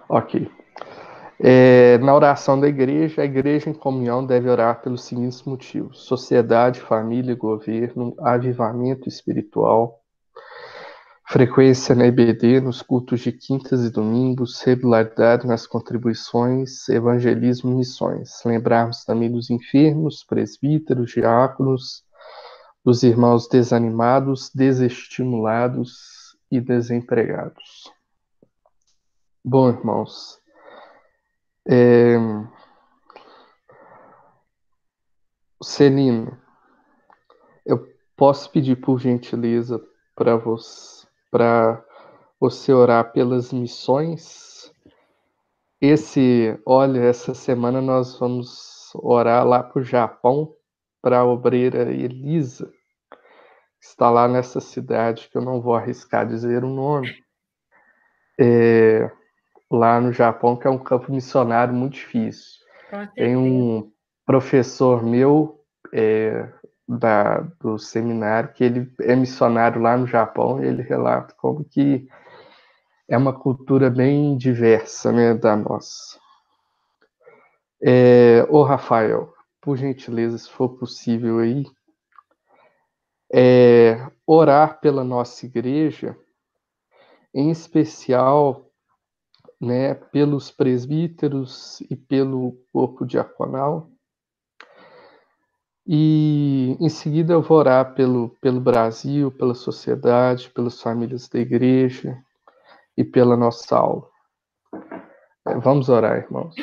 Ok. Na oração da igreja, a igreja em comunhão deve orar pelos seguintes motivos: sociedade, família, governo, avivamento espiritual, frequência na EBD, nos cultos de quintas e domingos, regularidade nas contribuições, evangelismo e missões. Lembrarmos também dos enfermos, presbíteros, diáconos, dos irmãos desanimados, desestimulados e desempregados. Bom, irmãos, Celino, eu posso pedir por gentileza para você orar pelas missões? Essa semana nós vamos orar lá para o Japão, para a obreira Elisa, que está lá nessa cidade, que eu não vou arriscar dizer o nome, lá no Japão, que é um campo missionário muito difícil. Com Tem certeza. um professor meu do seminário, que ele é missionário lá no Japão, e ele relata como que é uma cultura bem diversa, né, da nossa. Rafael, por gentileza, se for possível aí, orar pela nossa igreja, em especial, né, pelos presbíteros e pelo corpo diaconal. E em seguida eu vou orar pelo Brasil, pela sociedade, pelas famílias da igreja e pela nossa aula. Vamos orar, irmãos.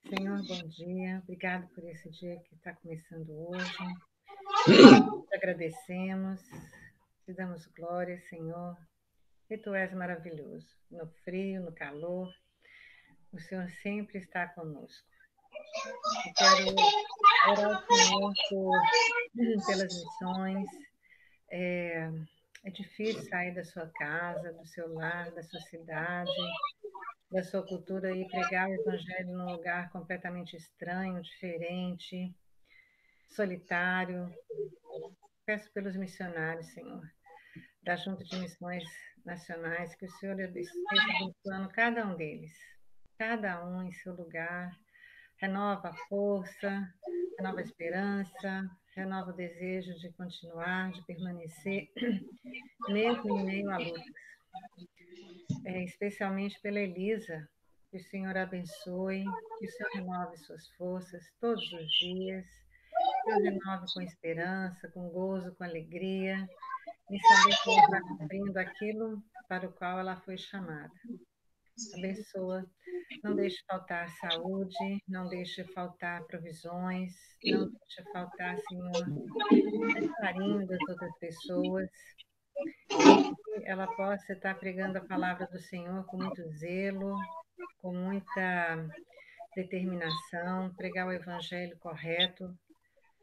Senhor, bom dia. Obrigado por esse dia que está começando hoje. Te agradecemos, te damos glória, Senhor. E tu és maravilhoso. No frio, no calor, o Senhor sempre está conosco. Eu quero orar ao Senhor pelas missões. É difícil sair da sua casa, do seu lar, da sua cidade, da sua cultura e pregar o Evangelho num lugar completamente estranho, diferente, solitário. Peço pelos missionários, Senhor, da Junta de Missões Nacionais, que o Senhor esteja abençoando cada um deles, cada um em seu lugar. Renova a força, renova a esperança, renova o desejo de continuar, de permanecer, mesmo em meio à luta. Especialmente pela Elisa, que o Senhor abençoe, que o Senhor renove suas forças todos os dias, que o renove com esperança, com gozo, com alegria, em saber que ela está cumprindo aquilo para o qual ela foi chamada. Abençoa, não deixe faltar saúde, não deixe faltar provisões, não deixe faltar, Senhor, o carinho das outras pessoas, e que ela possa estar pregando a palavra do Senhor com muito zelo, com muita determinação, pregar o evangelho correto.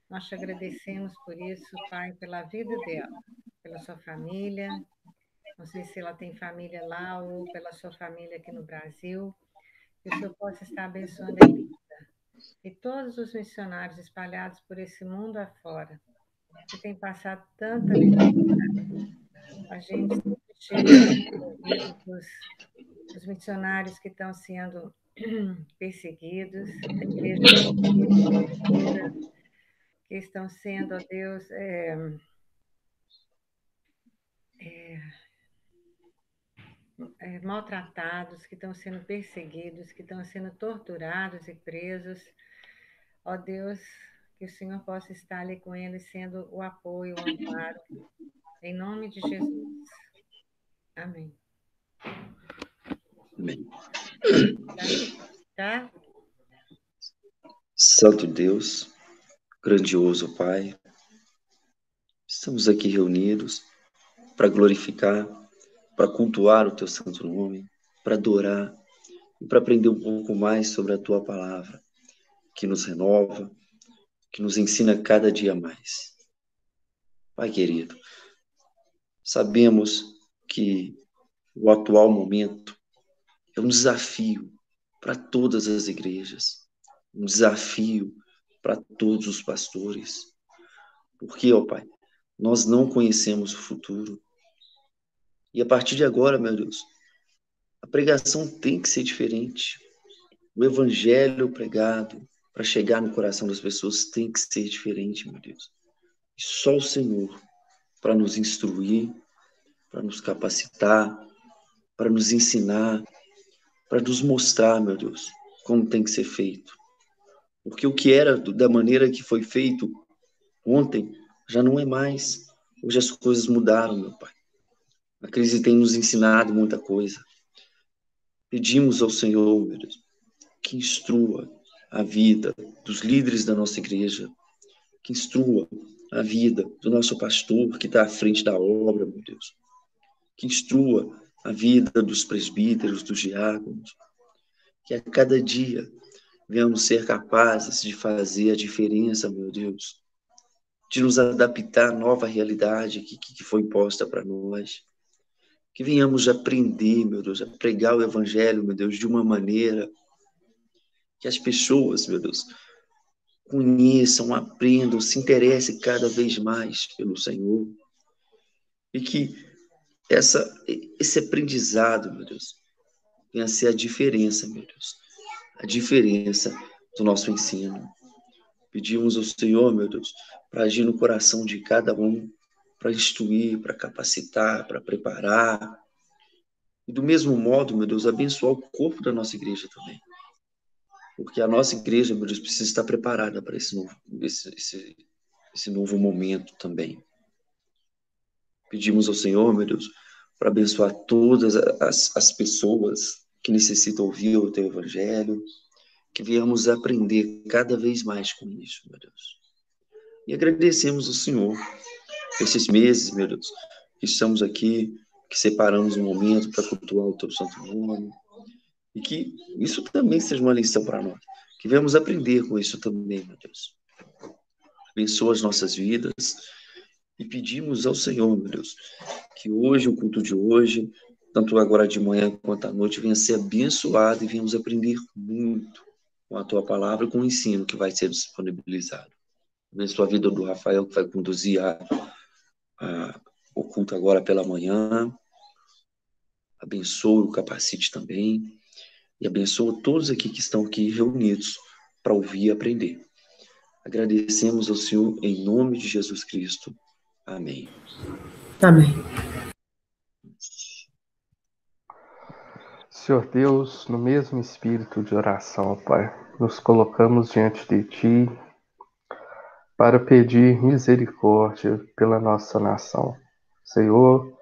Nós te agradecemos por isso, Pai, pela vida dela, pela sua família. Não sei se ela tem família lá ou pela sua família aqui no Brasil. Que o Senhor possa estar abençoando a Elisa e todos os missionários espalhados por esse mundo afora, que tem passado tanta necessidade. A gente sempre chega aos ouvidos dos missionários que estão sendo perseguidos, a igreja perseguida, que estão sendo, ó Deus, maltratados, que estão sendo perseguidos, que estão sendo torturados e presos. Ó Deus, que o Senhor possa estar ali com eles, sendo o apoio, o amparo, em nome de Jesus. Amém. Amém. Tá? Santo Deus, grandioso Pai, estamos aqui reunidos para glorificar, para cultuar o Teu santo nome, para adorar e para aprender um pouco mais sobre a Tua palavra, que nos renova, que nos ensina cada dia mais. Pai querido, sabemos que o atual momento é um desafio para todas as igrejas, um desafio para todos os pastores. Porque, ó Pai, nós não conhecemos o futuro. E a partir de agora, meu Deus, a pregação tem que ser diferente. O evangelho pregado para chegar no coração das pessoas tem que ser diferente, meu Deus. E só o Senhor para nos instruir, para nos capacitar, para nos ensinar, para nos mostrar, meu Deus, como tem que ser feito. Porque o que era da maneira que foi feito ontem já não é mais. Hoje as coisas mudaram, meu Pai. A crise tem nos ensinado muita coisa. Pedimos ao Senhor, meu Deus, que instrua a vida dos líderes da nossa igreja, que instrua a vida do nosso pastor que está à frente da obra, meu Deus, que instrua a vida dos presbíteros, dos diáconos, que a cada dia venhamos ser capazes de fazer a diferença, meu Deus, de nos adaptar à nova realidade que foi imposta para nós, que venhamos aprender, meu Deus, a pregar o evangelho, meu Deus, de uma maneira que as pessoas, meu Deus, conheçam, aprendam, se interessem cada vez mais pelo Senhor. E que esse aprendizado, meu Deus, venha a ser a diferença, meu Deus, a diferença do nosso ensino. Pedimos ao Senhor, meu Deus, para agir no coração de cada um, para instruir, para capacitar, para preparar. E do mesmo modo, meu Deus, abençoar o corpo da nossa igreja também. Porque a nossa igreja, meu Deus, precisa estar preparada para esse novo momento também. Pedimos ao Senhor, meu Deus, para abençoar todas as pessoas que necessitam ouvir o Teu Evangelho, que venhamos aprender cada vez mais com isso, meu Deus. E agradecemos ao Senhor por esses meses, meu Deus, que estamos aqui, que separamos um momento para cultuar o Teu Santo Nome, e que isso também seja uma lição para nós, que venhamos aprender com isso também, meu Deus. Abençoa as nossas vidas e pedimos ao Senhor, meu Deus, que hoje, o culto de hoje, tanto agora de manhã quanto à noite, venha ser abençoado e venhamos aprender muito com a Tua palavra e com o ensino que vai ser disponibilizado. Abençoa a vida do Rafael, que vai conduzir o culto agora pela manhã. Abençoa o capacite também. E abençoa todos aqui que estão aqui reunidos para ouvir e aprender. Agradecemos ao Senhor em nome de Jesus Cristo. Amém. Amém. Senhor Deus, no mesmo espírito de oração, Pai, nos colocamos diante de Ti para pedir misericórdia pela nossa nação. Senhor,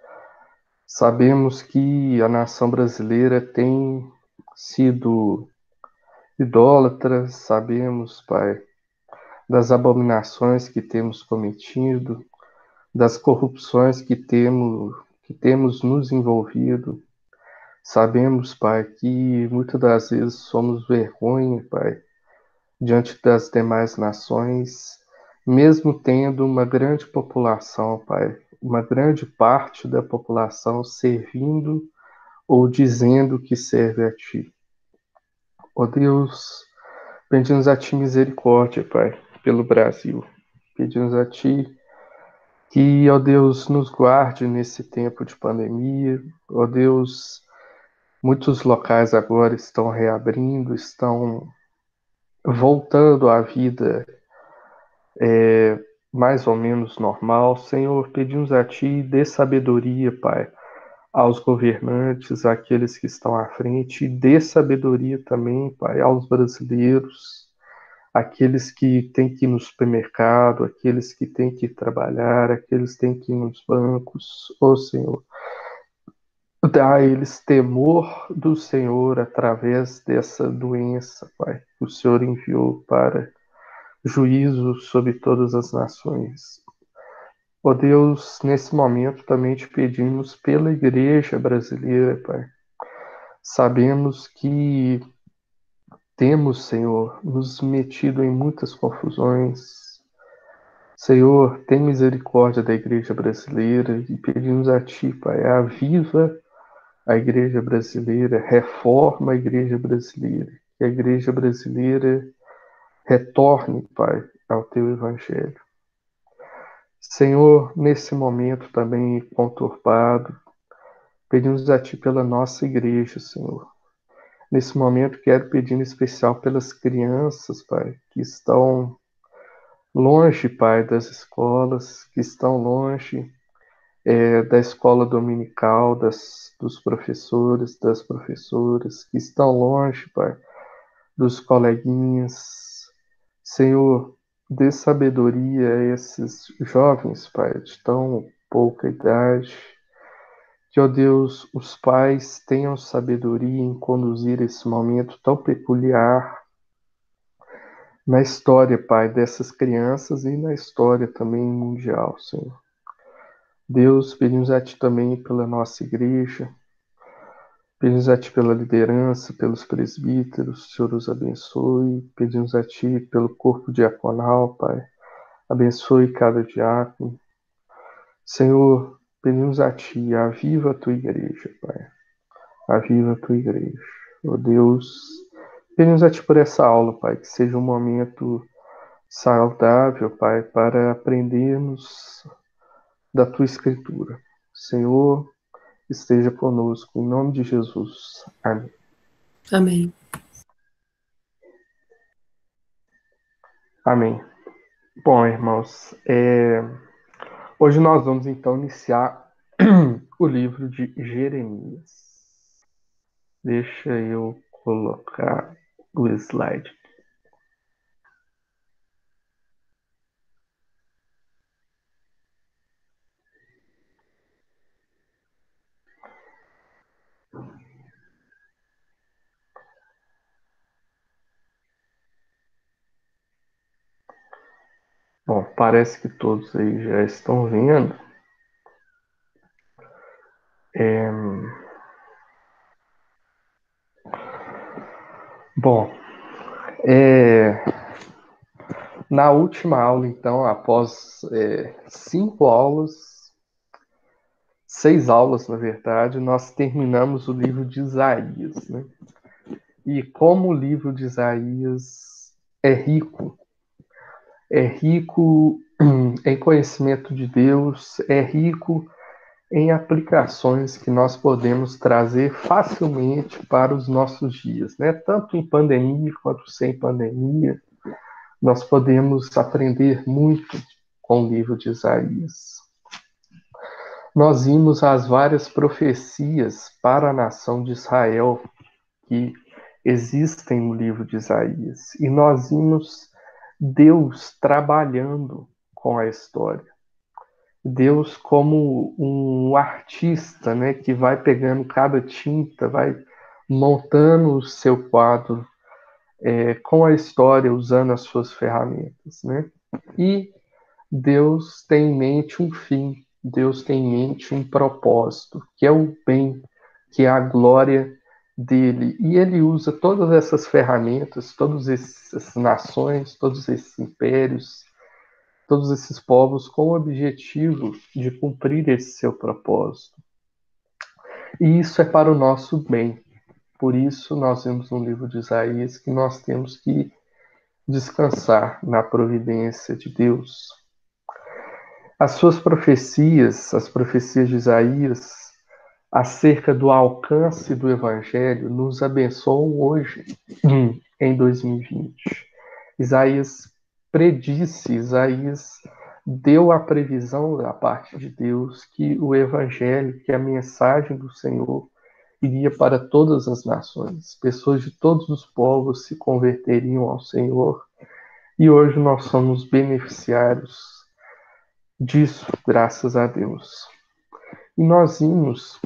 sabemos que a nação brasileira tem sido idólatra, sabemos, Pai, das abominações que temos cometido, das corrupções que temos nos envolvido. Sabemos, Pai, que muitas das vezes somos vergonha, Pai, diante das demais nações, mesmo tendo uma grande população, Pai, uma grande parte da população servindo ou dizendo que serve a Ti. Ó Deus, pedimos a Ti misericórdia, Pai, pelo Brasil. Pedimos a Ti que, ó Deus, nos guarde nesse tempo de pandemia. Ó Deus, muitos locais agora estão reabrindo, estão voltando à vida mais ou menos normal. Senhor, pedimos a Ti, dê sabedoria, Pai, aos governantes, àqueles que estão à frente, e dê sabedoria também, Pai, aos brasileiros, aqueles que têm que ir no supermercado, aqueles que têm que ir trabalhar, aqueles que têm que ir nos bancos. Ô Senhor, dá a eles temor do Senhor através dessa doença, Pai, que o Senhor enviou para juízo sobre todas as nações. Ó Deus, nesse momento também te pedimos pela igreja brasileira, Pai. Sabemos que temos, Senhor, nos metido em muitas confusões. Senhor, tem misericórdia da igreja brasileira e pedimos a Ti, Pai, aviva a igreja brasileira, reforma a igreja brasileira, que a igreja brasileira retorne, Pai, ao Teu Evangelho. Senhor, nesse momento também conturbado, Pedimos a Ti pela nossa igreja, Senhor. Nesse momento, quero pedir em especial pelas crianças, Pai, que estão longe, Pai, das escolas, que estão longe da escola dominical, dos professores, das professoras, que estão longe, Pai, dos coleguinhas. Senhor, dê sabedoria a esses jovens, Pai, de tão pouca idade. Que, ó Deus, os pais tenham sabedoria em conduzir esse momento tão peculiar na história, Pai, dessas crianças e na história também mundial, Senhor. Deus, pedimos a Ti também pela nossa igreja, pedimos a Ti pela liderança, pelos presbíteros, o Senhor os abençoe. Pedimos a Ti pelo corpo diaconal, Pai, abençoe cada diácono. Senhor, pedimos a Ti, aviva a Tua igreja, Pai, aviva a Tua igreja. Ó Deus, pedimos a Ti por essa aula, Pai, que seja um momento saudável, Pai, para aprendermos da Tua Escritura. Senhor, esteja conosco, em nome de Jesus. Amém. Amém. Amém. Bom, irmãos, hoje nós vamos então iniciar o livro de Jeremias. Deixa eu colocar o slide. Bom, parece que todos aí já estão vendo. Bom, na última aula, então, após 5 aulas, 6 aulas, na verdade, nós terminamos o livro de Isaías, né? E como o livro de Isaías é rico em conhecimento de Deus, é rico em aplicações que nós podemos trazer facilmente para os nossos dias, né? Tanto em pandemia quanto sem pandemia, nós podemos aprender muito com o livro de Isaías. Nós vimos as várias profecias para a nação de Israel que existem no livro de Isaías, e nós vimos Deus trabalhando com a história. Deus como um artista, né, que vai pegando cada tinta, vai montando o seu quadro com a história, usando as suas ferramentas, né? E Deus tem em mente um fim, Deus tem em mente um propósito, que é o bem, que é a glória dele. E ele usa todas essas ferramentas, todas essas nações, todos esses impérios, todos esses povos com o objetivo de cumprir esse seu propósito. E isso é para o nosso bem. Por isso, nós vemos no livro de Isaías que nós temos que descansar na providência de Deus. As suas profecias, as profecias de Isaías, acerca do alcance do Evangelho, nos abençoam hoje, em 2020. Isaías predisse, Isaías deu a previsão da parte de Deus que o Evangelho, que a mensagem do Senhor iria para todas as nações. Pessoas de todos os povos se converteriam ao Senhor. E hoje nós somos beneficiários disso, graças a Deus. E nós vimos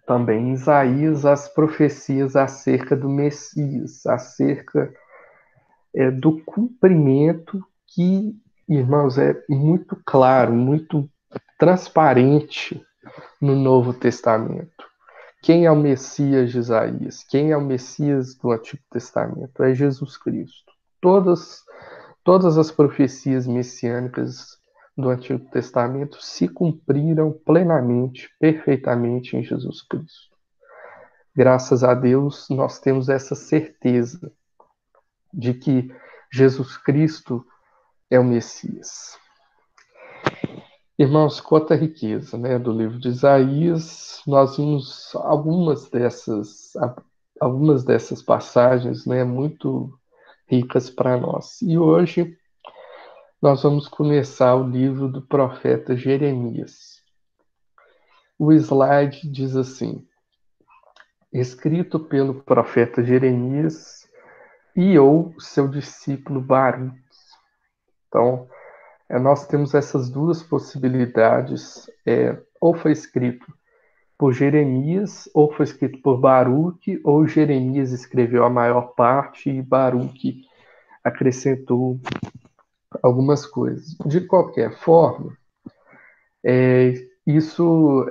também em Isaías as profecias acerca do Messias, acerca do cumprimento que, irmãos, é muito claro, muito transparente no Novo Testamento. Quem é o Messias de Isaías? Quem é o Messias do Antigo Testamento? É Jesus Cristo. Todas as profecias messiânicas do Antigo Testamento se cumpriram plenamente, perfeitamente em Jesus Cristo. Graças a Deus, nós temos essa certeza de que Jesus Cristo é o Messias. Irmãos, quanta riqueza, né, do livro de Isaías. Nós vimos algumas dessas passagens, né, muito ricas para nós. E hoje nós vamos começar o livro do profeta Jeremias. O slide diz assim: escrito pelo profeta Jeremias e ou seu discípulo Baruque. Então, nós temos essas duas possibilidades. Ou foi escrito por Jeremias, ou foi escrito por Baruque, ou Jeremias escreveu a maior parte e Baruque acrescentou algumas coisas. De qualquer forma, isso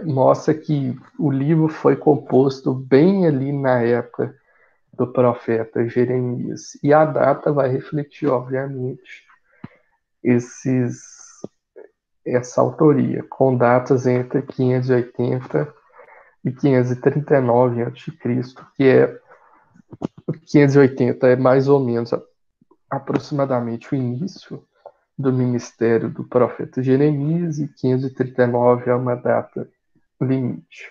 mostra que o livro foi composto bem ali na época do profeta Jeremias. E a data vai refletir, obviamente, esses, essa autoria, com datas entre 580 e 539 a.C., que é 580 é mais ou menos aproximadamente o início do ministério do profeta Jeremias e 539 é uma data limite.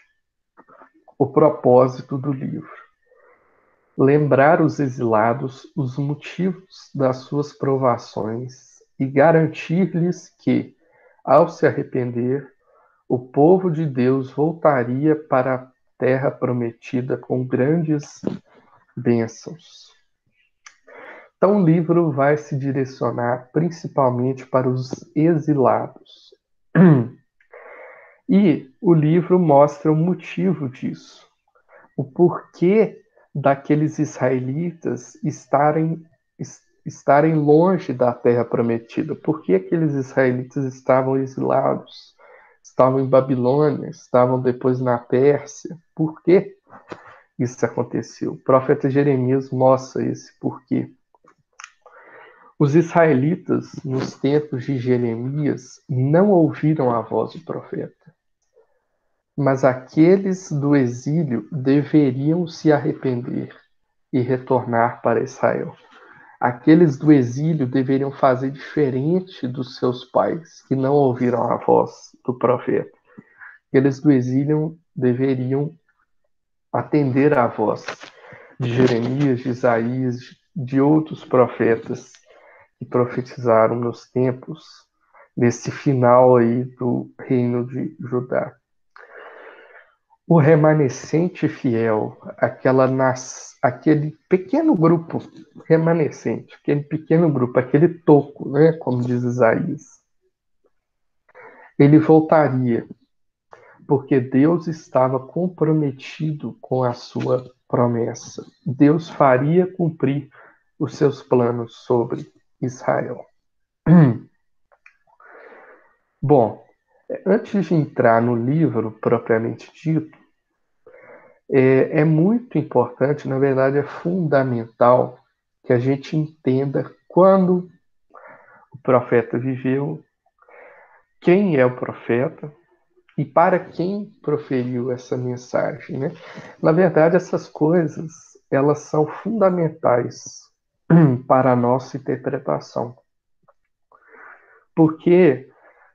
O propósito do livro: lembrar os exilados os motivos das suas provações e garantir-lhes que, ao se arrepender, o povo de Deus voltaria para a terra prometida com grandes bênçãos. Então, o livro vai se direcionar principalmente para os exilados. E o livro mostra o motivo disso, o porquê daqueles israelitas estarem longe da terra prometida. Por que aqueles israelitas estavam exilados? Estavam em Babilônia, estavam depois na Pérsia. Por que isso aconteceu? O profeta Jeremias mostra esse porquê. Os israelitas, nos tempos de Jeremias, não ouviram a voz do profeta, mas aqueles do exílio deveriam se arrepender e retornar para Israel. Aqueles do exílio deveriam fazer diferente dos seus pais, que não ouviram a voz do profeta. Aqueles do exílio deveriam atender à voz de Jeremias, de Isaías, de outros profetas que profetizaram nos tempos desse final aí do reino de Judá. O remanescente fiel, aquele pequeno grupo remanescente, aquele pequeno grupo, aquele toco, né, como diz Isaías, ele voltaria, porque Deus estava comprometido com a sua promessa. Deus faria cumprir os seus planos sobre Israel. Bom, antes de entrar no livro propriamente dito, é muito importante, na verdade é fundamental, que a gente entenda quando o profeta viveu, quem é o profeta e para quem proferiu essa mensagem, né? Na verdade, essas coisas, elas são fundamentais para a nossa interpretação, porque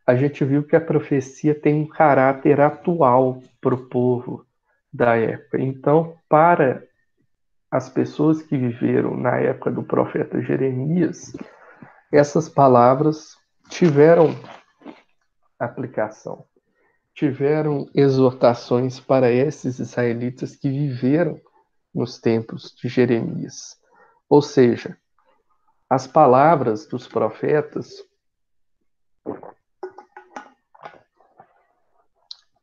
a gente viu que a profecia tem um caráter atual para o povo da época. Então, para as pessoas que viveram na época do profeta Jeremias, essas palavras tiveram aplicação, tiveram exortações para esses israelitas que viveram nos tempos de Jeremias. Ou seja, as palavras dos profetas,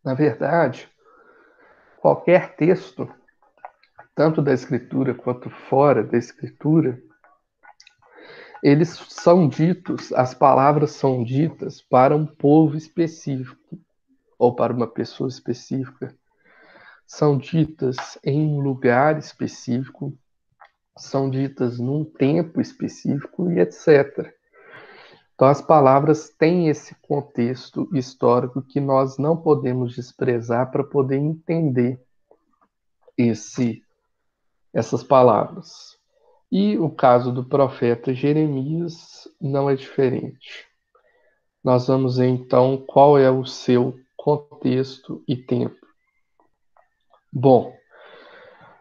na verdade, qualquer texto, tanto da Escritura quanto fora da Escritura, eles são ditos, as palavras são ditas para um povo específico ou para uma pessoa específica. São ditas em um lugar específico, são ditas num tempo específico e etc. Então, as palavras têm esse contexto histórico que nós não podemos desprezar para poder entender essas palavras. E o caso do profeta Jeremias não é diferente. nós vamos ver então qual é o seu contexto e tempo. Bom,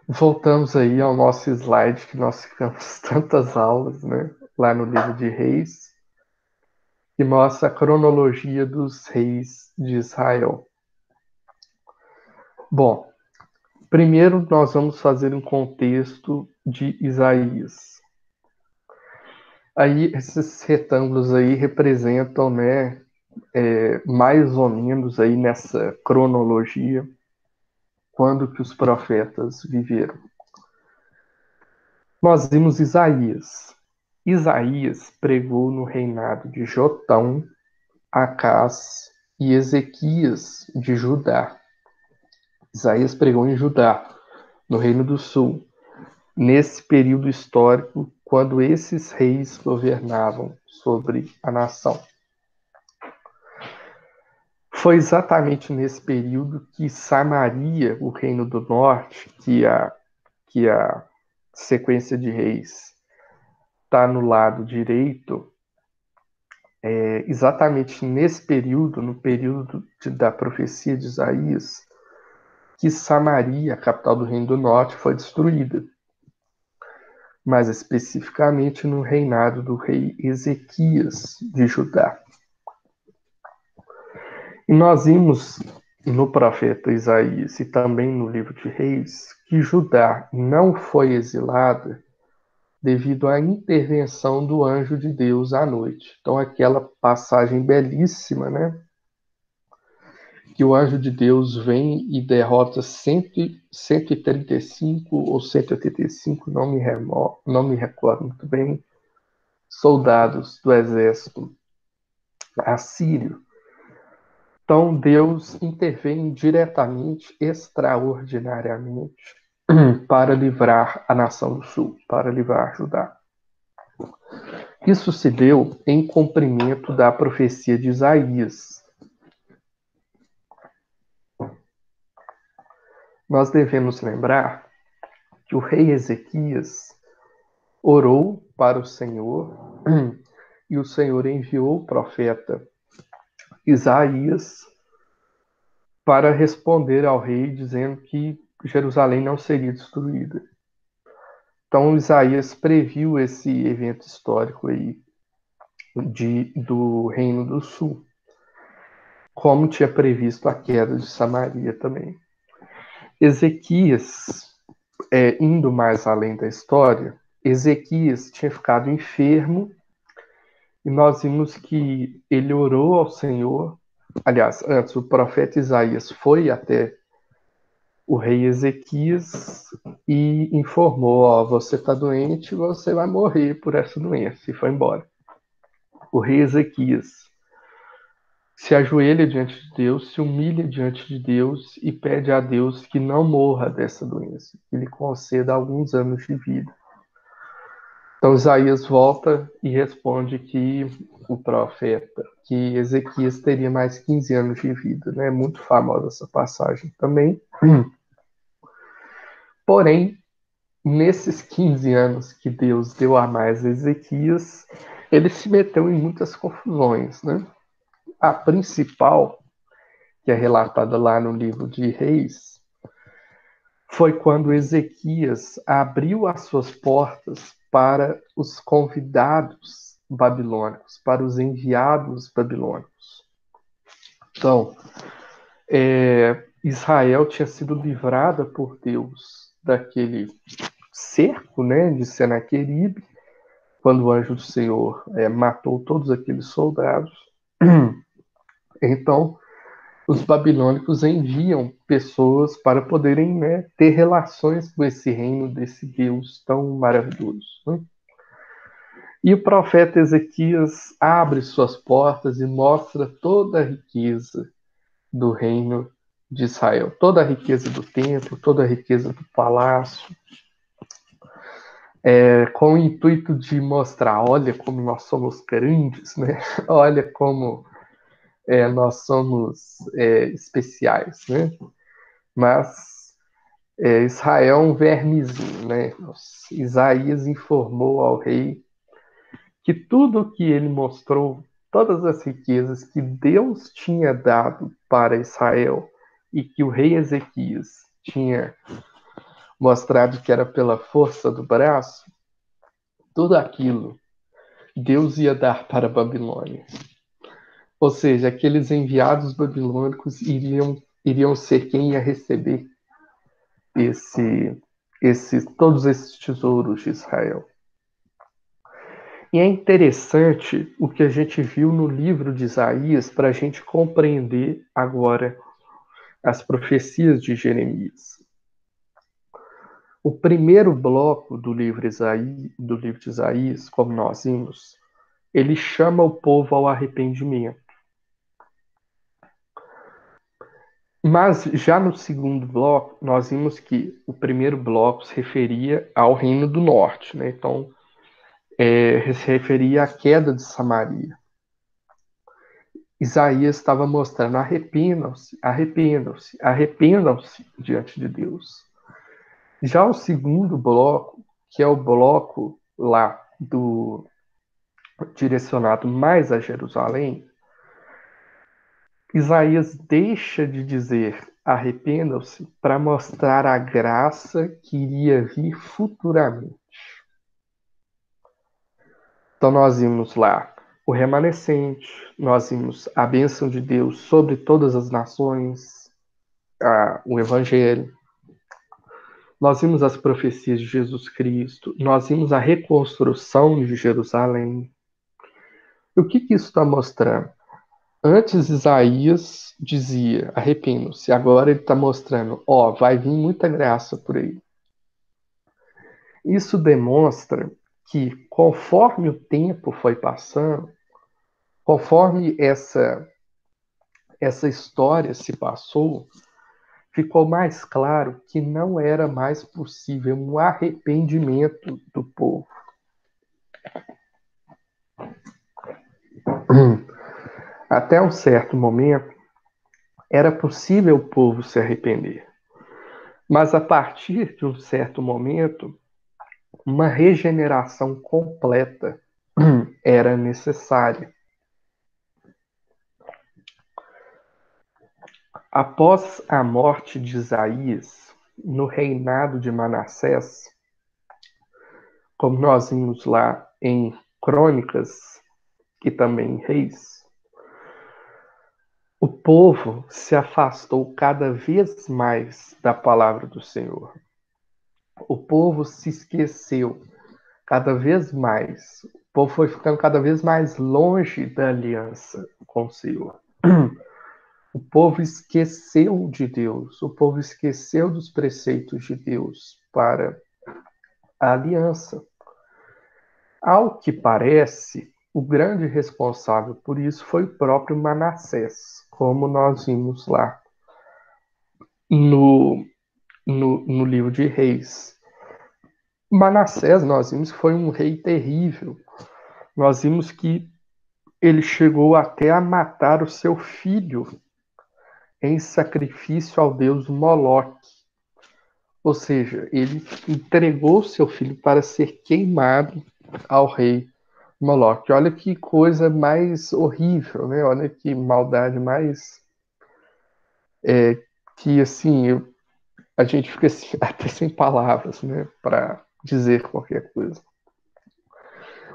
voltamos aí ao nosso slide que nós ficamos tantas aulas, né, lá no livro de Reis, que mostra a cronologia dos reis de Israel. Bom, primeiro nós vamos fazer um contexto de Isaías. Aí esses retângulos aí representam, né, mais ou menos aí nessa cronologia quando que os profetas viveram. Nós vimos Isaías. Isaías pregou no reinado de Jotão, Acás e Ezequias de Judá. Isaías pregou em Judá, no Reino do Sul, nesse período histórico, quando esses reis governavam sobre a nação. Foi exatamente nesse período que Samaria, o Reino do Norte, que a sequência de reis está no lado direito, exatamente nesse período, no período da profecia de Isaías, que Samaria, a capital do Reino do Norte, foi destruída. Mais especificamente no reinado do rei Ezequias de Judá. E nós vimos no profeta Isaías e também no livro de Reis que Judá não foi exilada devido à intervenção do anjo de Deus à noite. Então, aquela passagem belíssima, né? Que o anjo de Deus vem e derrota 135 ou 185, não me recordo muito bem, soldados do exército assírio. Então, Deus intervém diretamente, extraordinariamente, para livrar a nação do sul, para livrar Judá. Isso se deu em cumprimento da profecia de Isaías. Nós devemos lembrar que o rei Ezequias orou para o Senhor e o Senhor enviou o profeta Isaías para responder ao rei dizendo que Jerusalém não seria destruída. Então Isaías previu esse evento histórico aí do Reino do Sul, como tinha previsto a queda de Samaria também. Ezequias, indo mais além da história, Ezequias tinha ficado enfermo e nós vimos que ele orou ao Senhor. Aliás, antes, o profeta Isaías foi até o rei Ezequias e informou: ó, você está doente, você vai morrer por essa doença, e foi embora. O rei Ezequias se ajoelha diante de Deus, se humilha diante de Deus e pede a Deus que não morra dessa doença, que lhe conceda alguns anos de vida. Então Isaías volta e responde que o profeta, que Ezequias teria mais 15 anos de vida, né? Muito famosa essa passagem também. Porém, nesses 15 anos que Deus deu a mais a Ezequias, ele se meteu em muitas confusões, né? A principal, que é relatada lá no livro de Reis, foi quando Ezequias abriu as suas portas para os convidados babilônicos, para os enviados babilônicos. Então, Israel tinha sido livrada por Deus daquele cerco, né, de Senaqueribe, quando o anjo do Senhor matou todos aqueles soldados. Então, os babilônicos enviam pessoas para poderem, né, ter relações com esse reino desse Deus tão maravilhoso, né? E o profeta Ezequias abre suas portas e mostra toda a riqueza do reino de Israel, toda a riqueza do templo, toda a riqueza do palácio, com o intuito de mostrar: olha como nós somos grandes, né? Olha como nós somos especiais, né? Mas Israel é um vermezinho, né? Isaías informou ao rei que tudo o que ele mostrou todas as riquezas que Deus tinha dado para Israel e que o rei Ezequias tinha mostrado que era pela força do braço, tudo aquilo Deus ia dar para a Babilônia. Ou seja, aqueles enviados babilônicos iriam ser quem ia receber todos esses tesouros de Israel. E é interessante o que a gente viu no livro de Isaías para a gente compreender agora as profecias de Jeremias. O primeiro bloco do livro de Isaías, como nós vimos, ele chama o povo ao arrependimento. Mas já no segundo bloco, nós vimos que o primeiro bloco se referia ao Reino do Norte, né? Então, se referia à queda de Samaria. Isaías estava mostrando: arrependam-se, arrependam-se, arrependam-se diante de Deus. Já o segundo bloco, que é o bloco lá direcionado mais a Jerusalém, Isaías deixa de dizer arrependam-se para mostrar a graça que iria vir futuramente. Então nós vimos lá o remanescente, nós vimos a bênção de Deus sobre todas as nações, o Evangelho, nós vimos as profecias de Jesus Cristo, nós vimos a reconstrução de Jerusalém. E o que isso está mostrando? Antes Isaías dizia, arrependam-se. Agora ele está mostrando, vai vir muita graça por aí. Isso demonstra que conforme o tempo foi passando, conforme essa história se passou, ficou mais claro que não era mais possível um arrependimento do povo. Até um certo momento, era possível o povo se arrepender. Mas a partir de um certo momento, uma regeneração completa era necessária. Após a morte de Isaías, no reinado de Manassés, como nós vimos lá em Crônicas e também em Reis, o povo se afastou cada vez mais da palavra do Senhor. O povo se esqueceu cada vez mais. O povo foi ficando cada vez mais longe da aliança com o Senhor. O povo esqueceu de Deus, o povo esqueceu dos preceitos de Deus para a aliança. Ao que parece, o grande responsável por isso foi o próprio Manassés, como nós vimos lá no livro de Reis. Manassés, nós vimos que foi um rei terrível. Nós vimos que ele chegou até a matar o seu filho em sacrifício ao deus Moloque. Ou seja, ele entregou seu filho para ser queimado ao rei Moloque. Olha que coisa mais horrível, né? Olha que maldade mais... que, assim, a gente fica assim, até sem palavras, né? Para dizer qualquer coisa.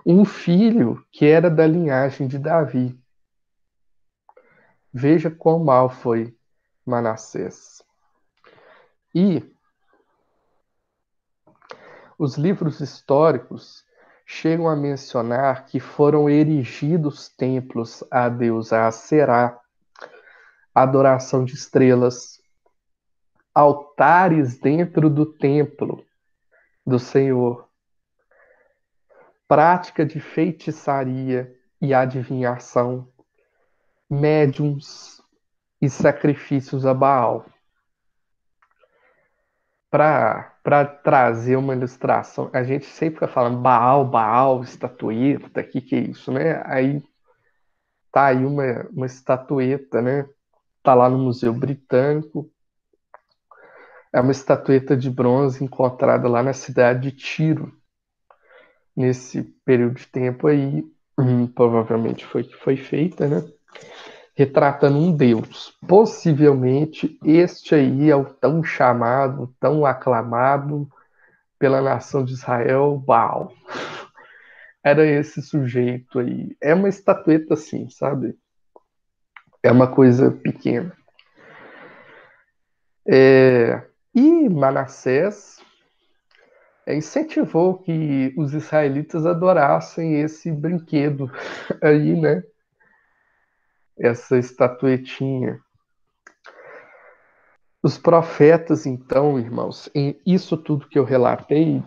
Um filho que era da linhagem de Davi. Veja quão mal foi Manassés. E os livros históricos chegam a mencionar que foram erigidos templos a Deus, a Aserá, adoração de estrelas, altares dentro do templo do Senhor, prática de feitiçaria e adivinhação, médiuns e sacrifícios a Baal. Para trazer uma ilustração, a gente sempre fica falando Baal, Baal, estatueta, que é isso, né? Aí tá aí uma estatueta, né? Tá lá no Museu Britânico. É uma estatueta de bronze encontrada lá na cidade de Tiro, nesse período de tempo aí. provavelmente foi feita, né? Retratando um Deus. Possivelmente este aí é o tão chamado, tão aclamado pela nação de Israel, Baal. Era esse sujeito aí. É uma estatueta assim, sabe? É uma coisa pequena. E Manassés incentivou que os israelitas adorassem esse brinquedo aí, né? Essa estatuetinha. Os profetas, então, irmãos, em isso tudo que eu relatei,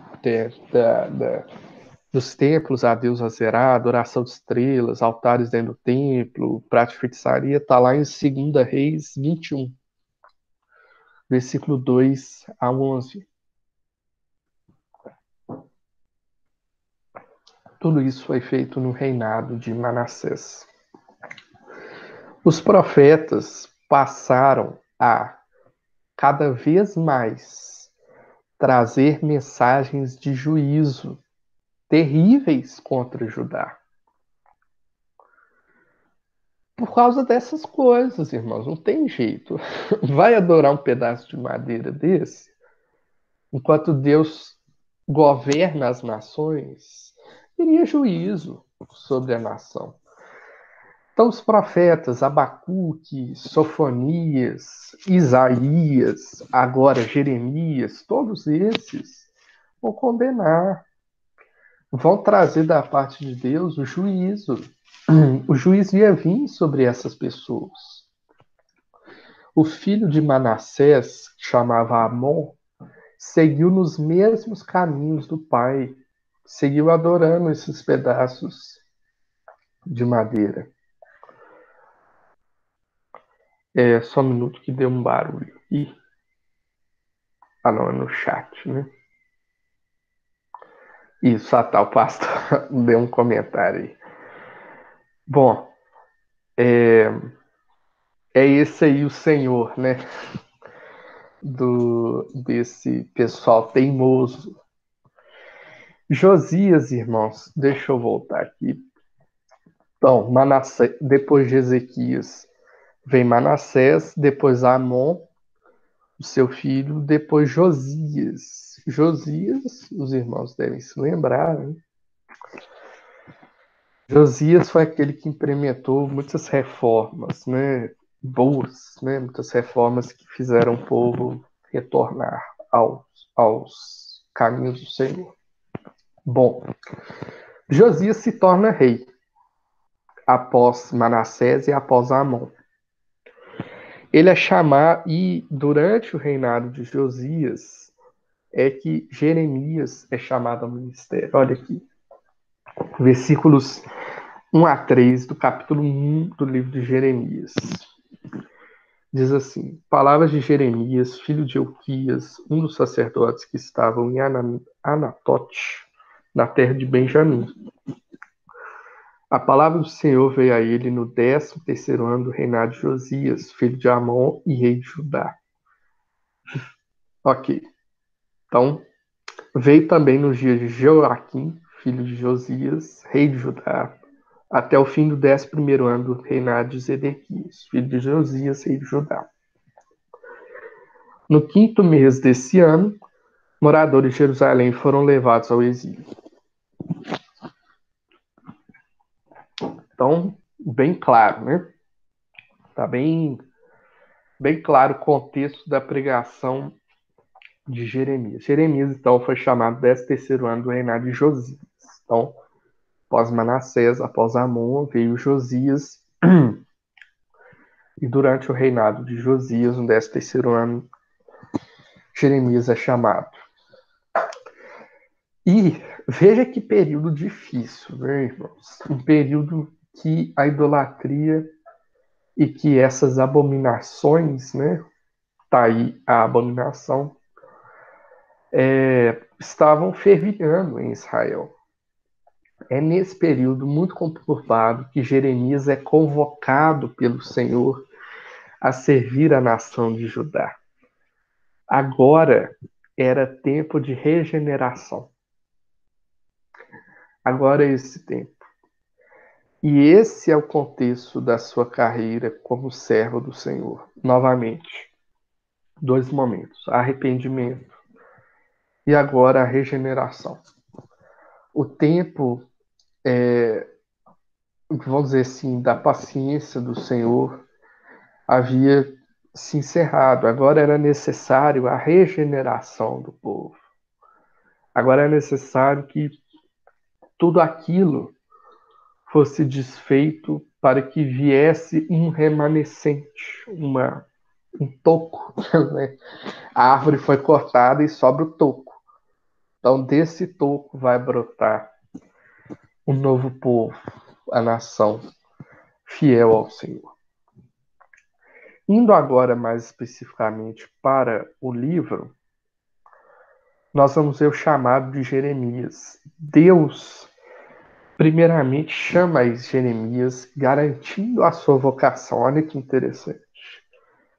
dos templos a Deus Azerá, adoração de estrelas, altares dentro do templo, prática de feitiçaria, está lá em 2 Reis 21, versículo 2 a 11. Tudo isso foi feito no reinado de Manassés. Os profetas passaram a, cada vez mais, trazer mensagens de juízo terríveis contra Judá. Por causa dessas coisas, irmãos, não tem jeito. Vai adorar um pedaço de madeira desse, enquanto Deus governa as nações, teria juízo sobre a nação. Então, os profetas Abacuque, Sofonias, Isaías, agora Jeremias, todos esses vão condenar, vão trazer da parte de Deus o juízo. O juízo ia vir sobre essas pessoas. O filho de Manassés, que chamava Amon, seguiu nos mesmos caminhos do pai, seguiu adorando esses pedaços de madeira. Só um minuto que deu um barulho. Não, é no chat, né? Isso, tá, o pastor deu um comentário aí. Bom, é esse aí o senhor, né? Desse pessoal teimoso. Josias, irmãos, deixa eu voltar aqui. Então, Manassés, depois de Ezequias, vem Manassés, depois Amon, o seu filho, depois Josias. Josias, os irmãos devem se lembrar, né? Josias foi aquele que implementou muitas reformas, né? Boas, né? Muitas reformas que fizeram o povo retornar aos caminhos do Senhor. Bom, Josias se torna rei após Manassés e após Amon. Ele é chamado, e durante o reinado de Josias, é que Jeremias é chamado ao ministério. Olha aqui, versículos 1 a 3 do capítulo 1 do livro de Jeremias. Diz assim: palavras de Jeremias, filho de Euquias, um dos sacerdotes que estavam em Anatote, na terra de Benjamim. A palavra do Senhor veio a ele no 13º ano do reinado de Josias, filho de Amon e rei de Judá. Ok. Então, veio também nos dias de Joaquim, filho de Josias, rei de Judá, até o fim do 11º ano do reinado de Zedequias, filho de Josias, rei de Judá. No 5º mês desse ano, moradores de Jerusalém foram levados ao exílio. Então, bem claro, né? Está bem claro o contexto da pregação de Jeremias. Jeremias, então, foi chamado 13º ano do reinado de Josias. Então, após Manassés, após Amon, veio Josias. E durante o reinado de Josias, no 13º ano, Jeremias é chamado. E veja que período difícil, né, irmãos? Um período que a idolatria e que essas abominações, né? Tá aí a abominação, estavam fervilhando em Israel. É nesse período muito conturbado que Jeremias é convocado pelo Senhor a servir a nação de Judá. Agora era tempo de regeneração. Agora é esse tempo. E esse é o contexto da sua carreira como servo do Senhor. Novamente, dois momentos: arrependimento e agora a regeneração. O tempo, vamos dizer assim, da paciência do Senhor havia se encerrado. Agora era necessário a regeneração do povo. Agora é necessário que tudo aquilo fosse desfeito para que viesse um remanescente, um toco, né? A árvore foi cortada e sobra o toco. Então, desse toco vai brotar um novo povo, a nação fiel ao Senhor. Indo agora mais especificamente para o livro, nós vamos ver o chamado de Jeremias. Deus, primeiramente, chama Jeremias garantindo a sua vocação. Olha que interessante.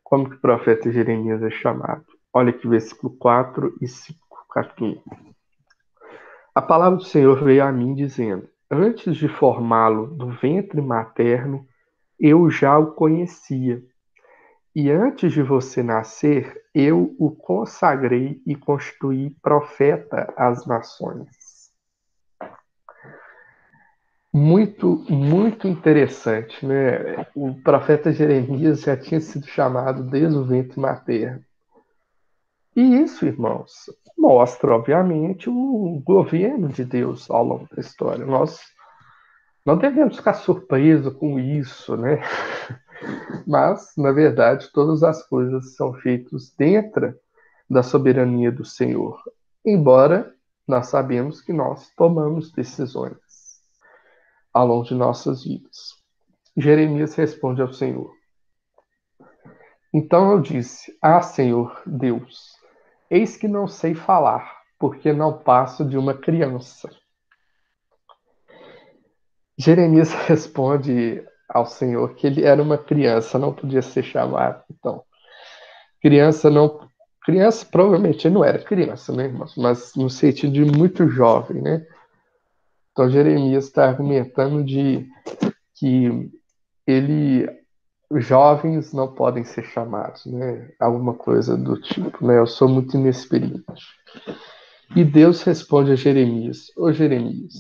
Como que o profeta Jeremias é chamado? Olha aqui, versículo 4 e 5, capítulo 1. A palavra do Senhor veio a mim dizendo: Antes de formá-lo do ventre materno, eu já o conhecia. E antes de você nascer, eu o consagrei e constituí profeta às nações. Muito, muito interessante, né? O profeta Jeremias já tinha sido chamado desde o ventre materno. E isso, irmãos, mostra, obviamente, o governo de Deus ao longo da história. Nós não devemos ficar surpresos com isso, né? Mas, na verdade, todas as coisas são feitas dentro da soberania do Senhor. Embora nós sabemos que nós tomamos decisões ao longo de nossas vidas. Jeremias responde ao Senhor: Então eu disse: Ah, Senhor Deus, eis que não sei falar, porque não passo de uma criança. Jeremias responde ao Senhor que ele era uma criança, não podia ser chamado. Então, criança não. Criança provavelmente não era criança, né, irmãos? Mas no sentido de muito jovem, né? Então Jeremias está argumentando de que ele, os jovens não podem ser chamados, né? Alguma coisa do tipo, né? Eu sou muito inexperiente. E Deus responde a Jeremias: Ô Jeremias,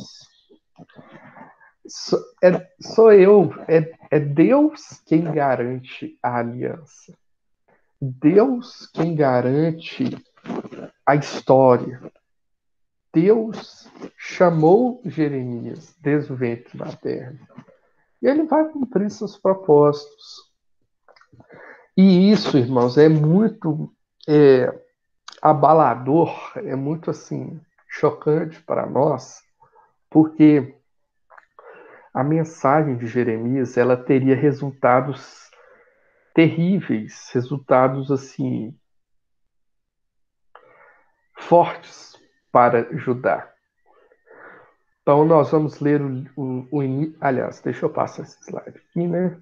é Deus quem garante a aliança. Deus quem garante a história. Deus chamou Jeremias desde o ventre materno. E ele vai cumprir seus propósitos. E isso, irmãos, é muito abalador, é muito assim chocante para nós, porque a mensagem de Jeremias ela teria resultados terríveis, resultados assim fortes para Judá. Então nós vamos ler aliás, deixa eu passar esse slide aqui, né?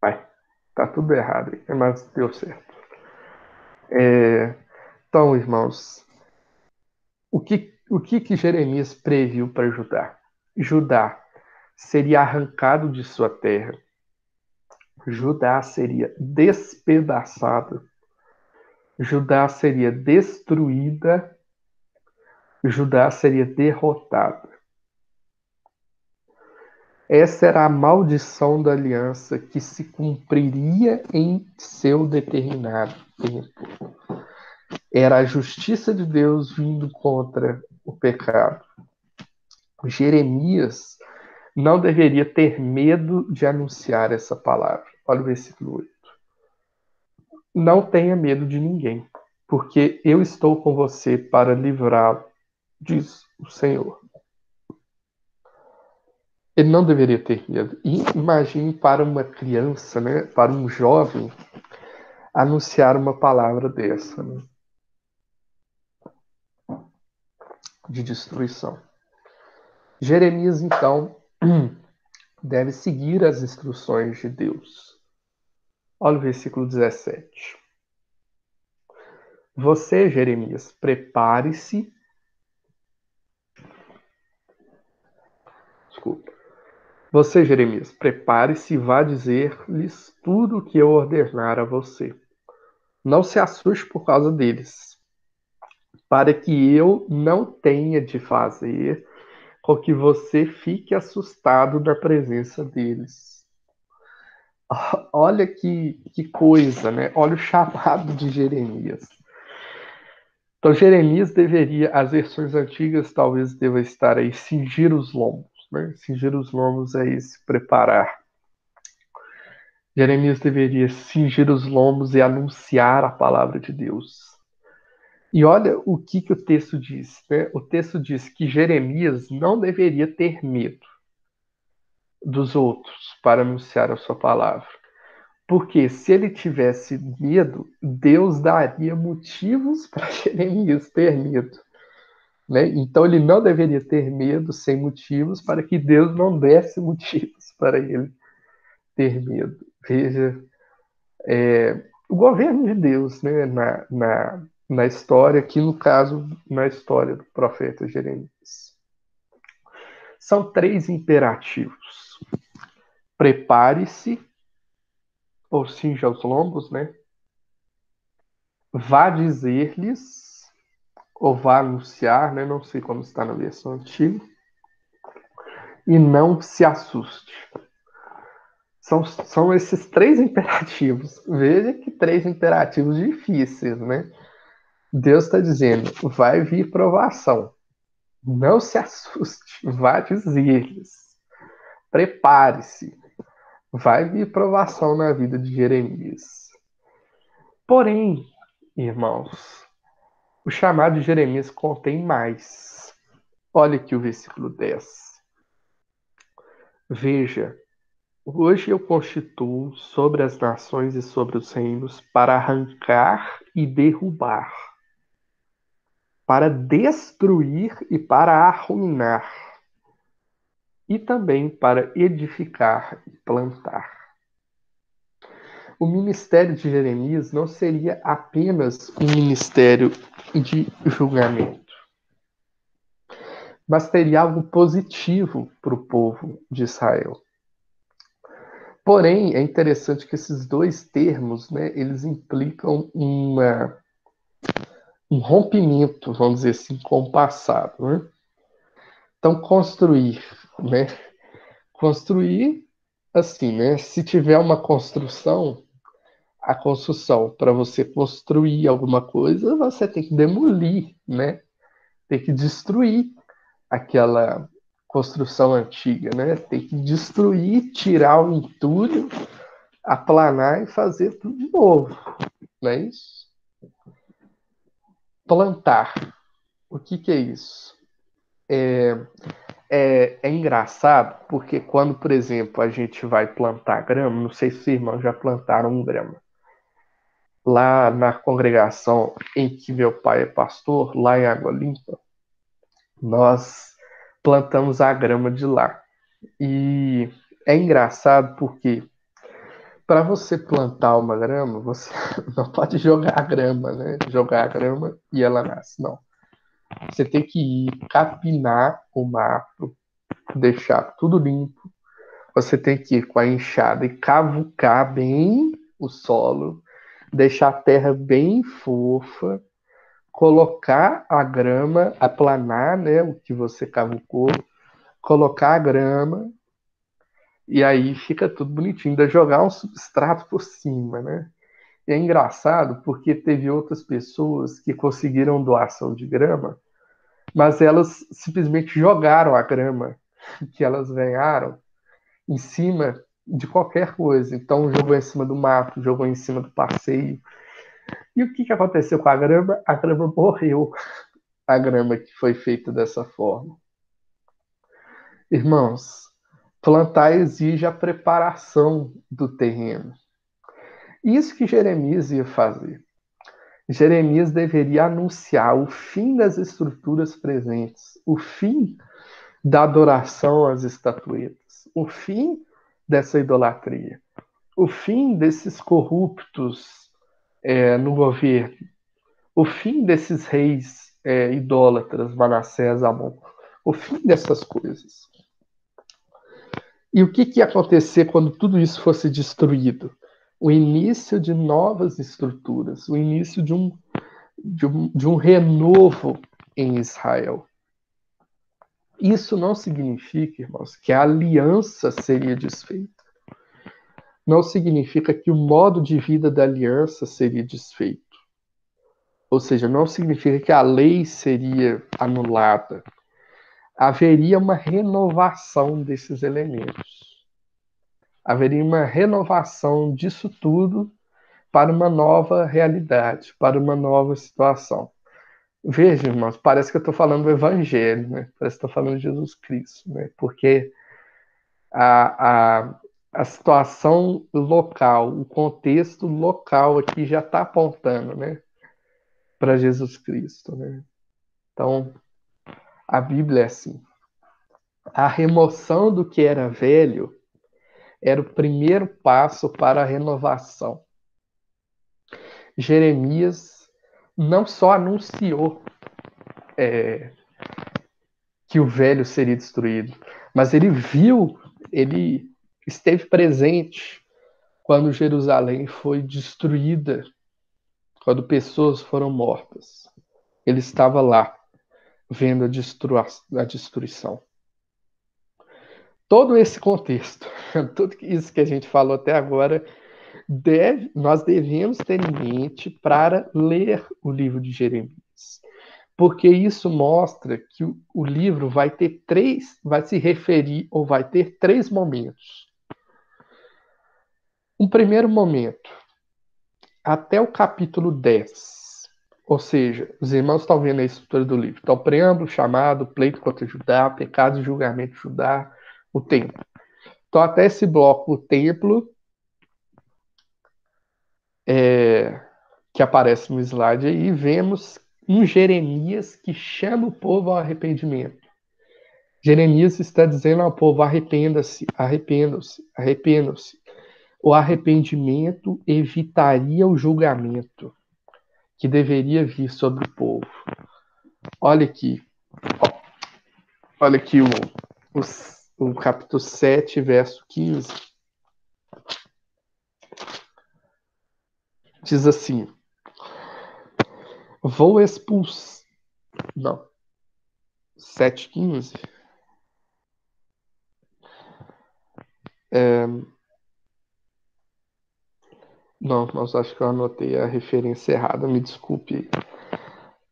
Vai, tá tudo errado aí, mas deu certo. Então, irmãos, o que Jeremias previu para Judá? Judá seria arrancado de sua terra. Judá seria despedaçado. Judá seria destruída. Judá seria derrotada. Essa era a maldição da aliança que se cumpriria em seu determinado tempo. Era a justiça de Deus vindo contra o pecado. Jeremias não deveria ter medo de anunciar essa palavra. Olha o versículo 8. Não tenha medo de ninguém, porque eu estou com você para livrá-lo, diz o Senhor. Ele não deveria ter medo. E imagine para uma criança, né, para um jovem, anunciar uma palavra dessa, né, de destruição. Jeremias, então, deve seguir as instruções de Deus. Olha o versículo 17. Você, Jeremias, prepare-se. Deixa Desculpa. Você, Jeremias, prepare-se e vá dizer-lhes tudo o que eu ordenar a você. Não se assuste por causa deles, para que eu não tenha de fazer com que você fique assustado na presença deles. Olha que coisa, né? Olha o chamado de Jeremias. Então, Jeremias deveria, as versões antigas talvez deva estar aí, cingir os lombos, né? Cingir os lombos é se preparar. Jeremias deveria cingir os lombos e anunciar a palavra de Deus. E olha o que o texto diz, né? O texto diz que Jeremias não deveria ter medo dos outros para anunciar a sua palavra. Porque se ele tivesse medo, Deus daria motivos para Jeremias ter medo. Né? Então ele não deveria ter medo sem motivos para que Deus não desse motivos para ele ter medo. Veja, o governo de Deus, né, na história, aqui no caso, na história do profeta Jeremias. São 3 imperativos. Prepare-se, ou cinja os lombos, né? Vá dizer-lhes, ou vá anunciar, né? Não sei como está na versão antiga. E não se assuste. São esses 3 imperativos. Veja que 3 imperativos difíceis, né? Deus está dizendo, vai vir provação. Não se assuste, vá dizer-lhes. Prepare-se. Vai vir provação na vida de Jeremias. Porém, irmãos, o chamado de Jeremias contém mais. Olha aqui o versículo 10. Veja, hoje eu constituo sobre as nações e sobre os reinos para arrancar e derrubar, para destruir e para arruinar, e também para edificar e plantar. O ministério de Jeremias não seria apenas um ministério de julgamento, mas teria algo positivo para o povo de Israel. Porém, é interessante que esses 2 termos, né, eles implicam um rompimento, vamos dizer assim, com o passado. Né? Então, construir, né? Construir, assim, né? Se tiver uma construção, a construção, para você construir alguma coisa, você tem que demolir, né? Tem que destruir aquela construção antiga, né? Tem que destruir, tirar o entulho, aplanar e fazer tudo de novo, não é isso? Plantar. O que é isso? É engraçado porque quando, por exemplo, a gente vai plantar grama, não sei se os irmãos já plantaram grama. Lá na congregação em que meu pai é pastor, lá em Água Limpa, nós plantamos a grama de lá. E é engraçado porque para você plantar uma grama, você não pode jogar a grama, né? Jogar a grama e ela nasce, não. Você tem que ir capinar o mato, deixar tudo limpo. Você tem que ir com a enxada e cavucar bem o solo, deixar a terra bem fofa, colocar a grama, aplanar, né, o que você cavucou, colocar a grama e aí fica tudo bonitinho, ainda jogar um substrato por cima, né? E é engraçado porque teve outras pessoas que conseguiram doação de grama, mas elas simplesmente jogaram a grama que elas ganharam em cima de qualquer coisa. Então jogou em cima do mato, jogou em cima do passeio. E o que aconteceu com a grama? A grama morreu. A grama que foi feita dessa forma. Irmãos, plantar exige a preparação do terreno. Isso que Jeremias ia fazer. Jeremias deveria anunciar o fim das estruturas presentes, o fim da adoração às estatuetas, o fim dessa idolatria, o fim desses corruptos no governo, o fim desses reis idólatras, Manassés, Amon, o fim dessas coisas. E o que ia acontecer quando tudo isso fosse destruído? O início de novas estruturas, o início de um renovo em Israel. Isso não significa, irmãos, que a aliança seria desfeita. Não significa que o modo de vida da aliança seria desfeito. Ou seja, não significa que a lei seria anulada. Haveria uma renovação desses elementos. Haveria uma renovação disso tudo para uma nova realidade, para uma nova situação. Veja, irmãos, parece que eu estou falando do Evangelho, né? Parece que estou falando de Jesus Cristo, né? Porque a situação local, o contexto local aqui já está apontando, né? Para Jesus Cristo, né? Então, a Bíblia é assim. A remoção do que era velho era o primeiro passo para a renovação. Jeremias não só anunciou que o velho seria destruído, mas ele esteve presente quando Jerusalém foi destruída, quando pessoas foram mortas. Ele estava lá, vendo a destruição. Todo esse contexto, tudo isso que a gente falou até agora, nós devemos ter em mente para ler o livro de Jeremias. Porque isso mostra que o livro vai se referir, ou vai ter três momentos. Um primeiro momento, até o capítulo 10. Ou seja, os irmãos estão vendo a estrutura do livro. Então, preâmbulo, chamado, pleito contra Judá, pecado e julgamento de Judá, o templo. Então, até esse bloco, o templo, que aparece no slide aí, vemos um Jeremias que chama o povo ao arrependimento. Jeremias está dizendo ao povo: arrependa-se, arrependam-se, arrependam-se. O arrependimento evitaria o julgamento que deveria vir sobre o povo. Olha aqui o capítulo 7, verso 15. Diz assim: vou expulsar. Não. 7,15. Não, mas acho que eu anotei a referência errada, me desculpe.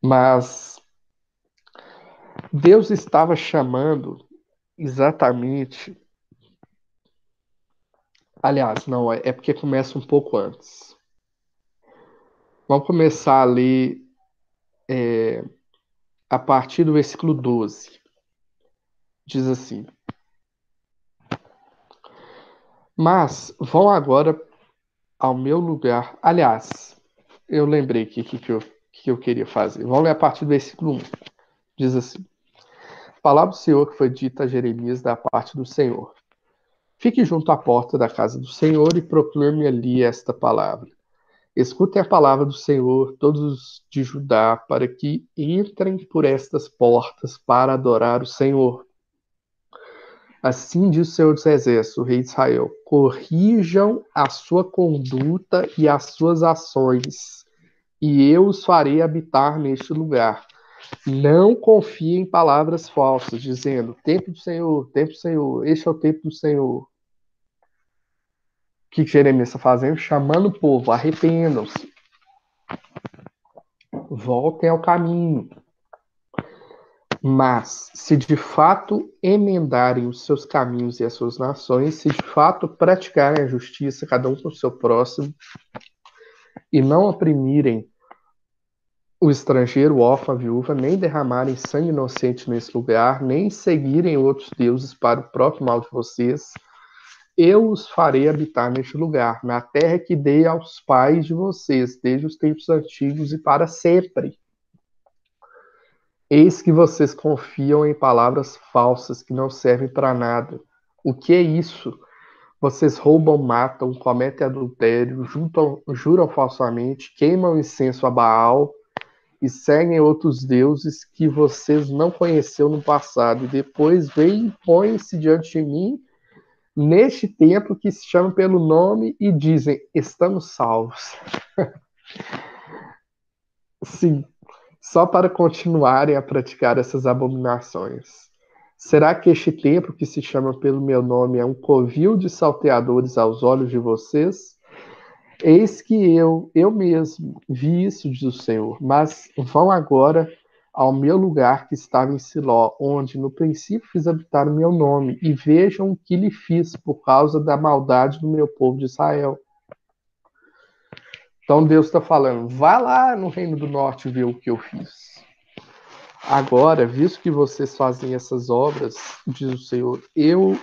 Mas Deus estava chamando exatamente. Aliás, não, é porque começa um pouco antes. Vamos começar a ler a partir do versículo 12. Diz assim: mas vão agora ao meu lugar. Aliás, eu lembrei que eu queria fazer. Vamos ler a partir do versículo 1. Diz assim: palavra do Senhor que foi dita a Jeremias da parte do Senhor. Fique junto à porta da casa do Senhor e proclame ali esta palavra. Escutem a palavra do Senhor, todos de Judá, para que entrem por estas portas para adorar o Senhor. Assim diz o Senhor dos Exércitos, o rei de Israel: corrijam a sua conduta e as suas ações, e eu os farei habitar neste lugar. Não confiem em palavras falsas, dizendo: templo do Senhor, este é o templo do Senhor. O que Jeremias está fazendo? Chamando o povo: arrependam-se, voltem ao caminho. Mas, se de fato emendarem os seus caminhos e as suas nações, se de fato praticarem a justiça, cada um com o seu próximo, e não oprimirem o estrangeiro, o órfão, a viúva, nem derramarem sangue inocente nesse lugar, nem seguirem outros deuses para o próprio mal de vocês, eu os farei habitar neste lugar, na terra que dei aos pais de vocês, desde os tempos antigos e para sempre. Eis que vocês confiam em palavras falsas que não servem para nada. O que é isso? Vocês roubam, matam, cometem adultério, juram falsamente, queimam incenso a Baal e seguem outros deuses que vocês não conheceram no passado. E depois vêm e põem-se diante de mim, neste templo que se chama pelo nome e dizem, estamos salvos. Sim, só para continuarem a praticar essas abominações. Será que este templo que se chama pelo meu nome é um covil de salteadores aos olhos de vocês? Eis que eu mesmo, vi isso, diz o Senhor, mas vão agora ao meu lugar que estava em Siló, onde no princípio fiz habitar o meu nome, e vejam o que lhe fiz por causa da maldade do meu povo de Israel. Então Deus está falando, vá lá no Reino do Norte ver o que eu fiz. Agora, visto que vocês fazem essas obras, diz o Senhor, eu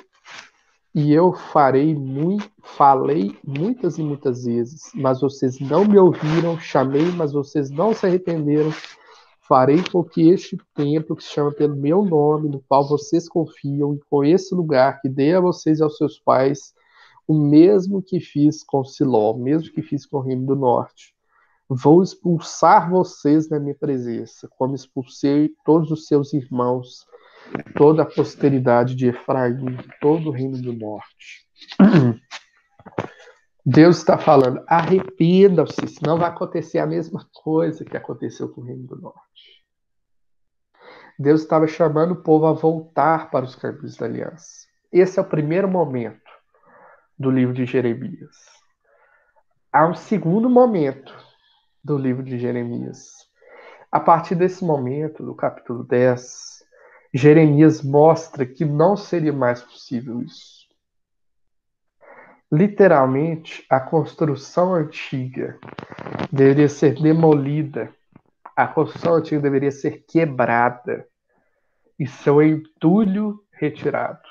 falei muitas e muitas vezes, mas vocês não me ouviram, chamei, mas vocês não se arrependeram. Farei com que este templo, que se chama pelo meu nome, no qual vocês confiam, e com esse lugar que dei a vocês e aos seus pais, o mesmo que fiz com Siló, o mesmo que fiz com o Reino do Norte. Vou expulsar vocês da minha presença, como expulsei todos os seus irmãos, toda a posteridade de Efraim, todo o Reino do Norte. Deus está falando, arrependam-se, senão vai acontecer a mesma coisa que aconteceu com o Reino do Norte. Deus estava chamando o povo a voltar para os caminhos da aliança. Esse é o primeiro momento do livro de Jeremias. Há um segundo momento do livro de Jeremias. A partir desse momento, do capítulo 10, Jeremias mostra que não seria mais possível isso. Literalmente, a construção antiga deveria ser demolida, a construção antiga deveria ser quebrada e seu entulho retirado.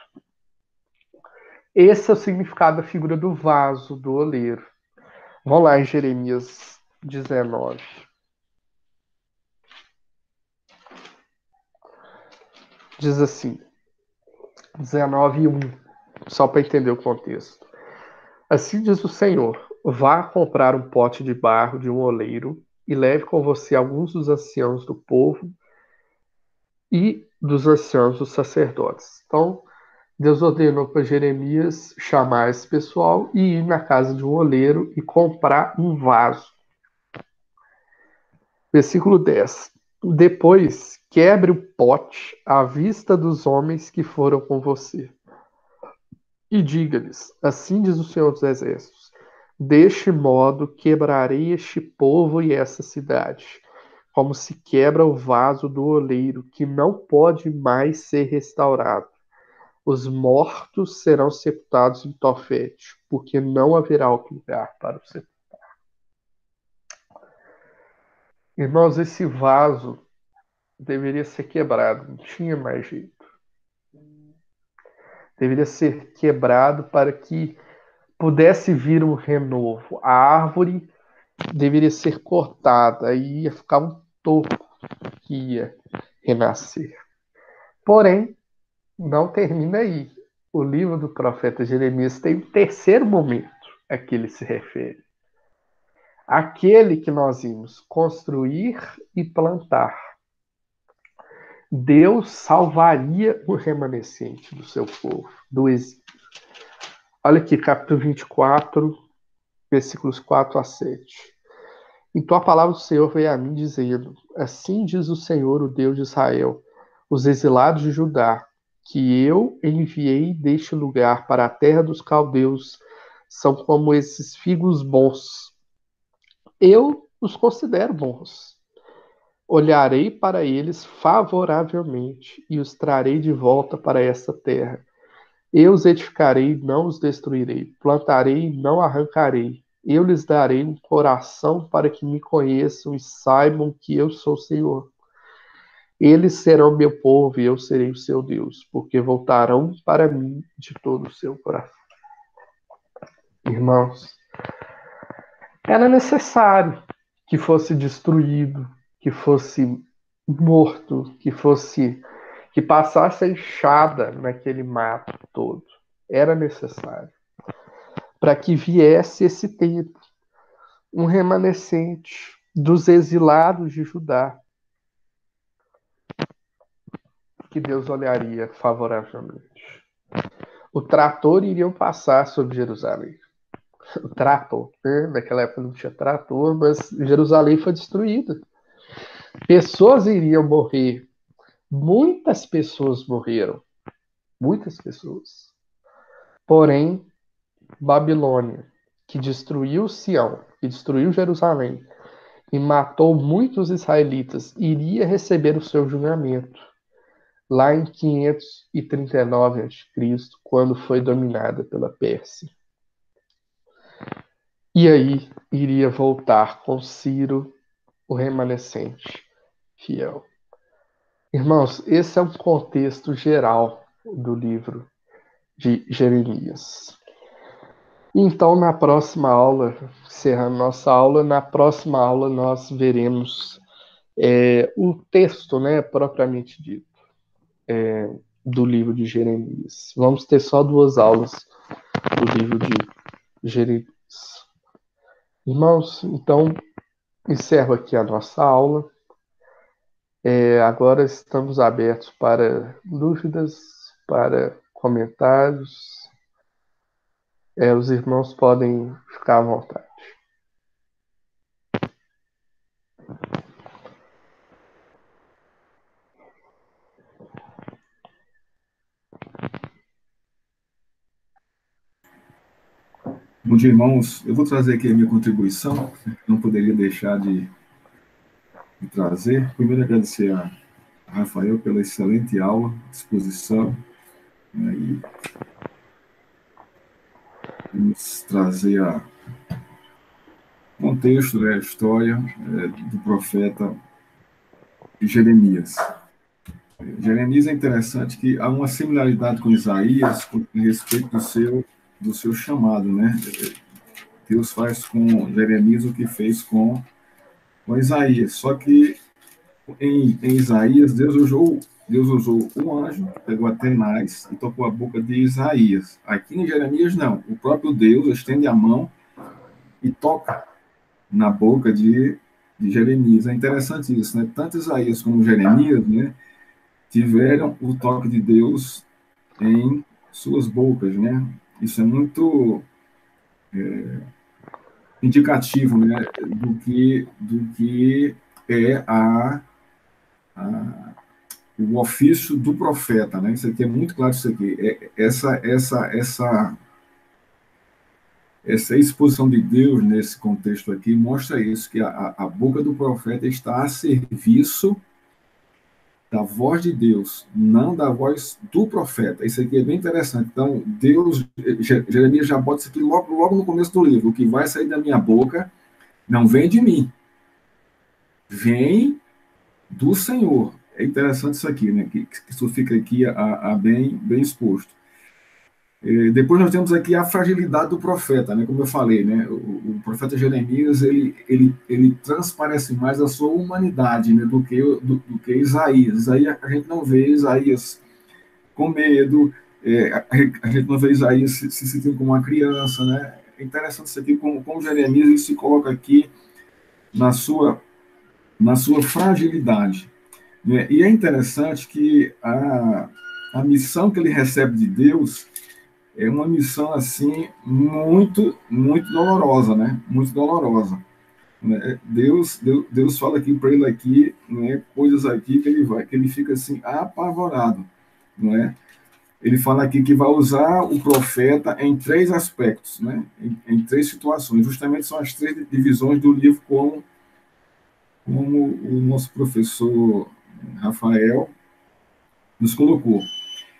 Esse é o significado da figura do vaso, do oleiro. Vamos lá em Jeremias 19. Diz assim, 19:1, só para entender o contexto. Assim diz o Senhor, vá comprar um pote de barro de um oleiro e leve com você alguns dos anciãos do povo e dos anciãos dos sacerdotes. Então, Deus ordenou para Jeremias chamar esse pessoal e ir na casa de um oleiro e comprar um vaso. Versículo 10. Depois, quebre o pote à vista dos homens que foram com você. E diga-lhes, assim diz o Senhor dos Exércitos, deste modo quebrarei este povo e essa cidade, como se quebra o vaso do oleiro, que não pode mais ser restaurado. Os mortos serão sepultados em Tofete, porque não haverá outro lugar para o sepultar. Irmãos, esse vaso deveria ser quebrado, não tinha mais jeito. Deveria ser quebrado para que pudesse vir um renovo. A árvore deveria ser cortada e ia ficar um toco que ia renascer. Porém, não termina aí. O livro do profeta Jeremias tem um terceiro momento a que ele se refere. Aquele que nós vimos construir e plantar. Deus salvaria o remanescente do seu povo, do exílio. Olha aqui, capítulo 24, versículos 4 a 7. Então a palavra do Senhor veio a mim dizendo, assim diz o Senhor, o Deus de Israel, os exilados de Judá, que eu enviei deste lugar para a terra dos caldeus, são como esses figos bons. Eu os considero bons. Olharei para eles favoravelmente e os trarei de volta para essa terra. Eu os edificarei, não os destruirei. Plantarei, não arrancarei. Eu lhes darei um coração para que me conheçam e saibam que eu sou o Senhor. Eles serão meu povo e eu serei o seu Deus, porque voltarão para mim de todo o seu coração. Irmãos, era necessário que fosse destruído, que fosse morto, que passasse a enxada naquele mato todo. Era necessário. Para que viesse esse tempo, um remanescente dos exilados de Judá, que Deus olharia favoravelmente. o trator iriam passar sobre Jerusalém. O trator, né? Naquela época não tinha trator, mas Jerusalém foi destruída. Pessoas iriam morrer. Muitas pessoas morreram. Muitas pessoas. Porém, Babilônia, que destruiu Sião, que destruiu Jerusalém e matou muitos israelitas, iria receber o seu julgamento lá em 539 a.C., quando foi dominada pela Pérsia. E aí iria voltar com Ciro, o remanescente fiel. Irmãos, esse é um contexto geral do livro de Jeremias. Então, na próxima aula, encerrando nossa aula, na próxima aula nós veremos o texto, né, propriamente dito, do livro de Jeremias. Vamos ter só 2 aulas do livro de Jeremias. Irmãos, então, encerro aqui a nossa aula. Agora estamos abertos para dúvidas, para comentários. Os irmãos podem ficar à vontade. Bom dia, irmãos. Eu vou trazer aqui a minha contribuição, não poderia deixar de trazer. Primeiro, agradecer a Rafael pela excelente aula, disposição, né, e vamos trazer o contexto, né, a história do profeta Jeremias. Jeremias é interessante que há uma similaridade com Isaías a respeito do seu chamado, né? Deus faz com Jeremias o que fez com Isaías, só que em Isaías Deus usou um anjo, pegou a tenaz e tocou a boca de Isaías. Aqui em Jeremias não, o próprio Deus estende a mão e toca na boca de Jeremias. É interessante isso, né? Tanto Isaías como Jeremias, né, tiveram o toque de Deus em suas bocas, né? Isso é muito indicativo, né, do que é o ofício do profeta, né? Isso aqui é muito claro, isso aqui. Essa exposição de Deus nesse contexto aqui mostra isso, que a boca do profeta está a serviço da voz de Deus, não da voz do profeta. Isso aqui é bem interessante. Então, Jeremias já bota isso aqui logo no começo do livro. O que vai sair da minha boca não vem de mim, vem do Senhor. É interessante isso aqui, né? Que isso fica aqui bem exposto. Depois nós temos aqui a fragilidade do profeta, né? Como eu falei, né? O profeta Jeremias ele transparece mais a sua humanidade, né? do que Isaías. Aí a gente não vê Isaías com medo, a gente não vê Isaías se sentindo como uma criança, né? É interessante isso aqui, como Jeremias ele se coloca aqui na sua fragilidade, né? E é interessante que a missão que ele recebe de Deus é uma missão assim muito dolorosa, né? Muito dolorosa, né? Deus fala aqui para ele aqui, né? Coisas aqui que ele fica assim apavorado, não é? Ele fala aqui que vai usar o profeta em 3 aspectos, né? Em 3 situações. Justamente são as 3 divisões do livro, como o nosso professor Rafael nos colocou.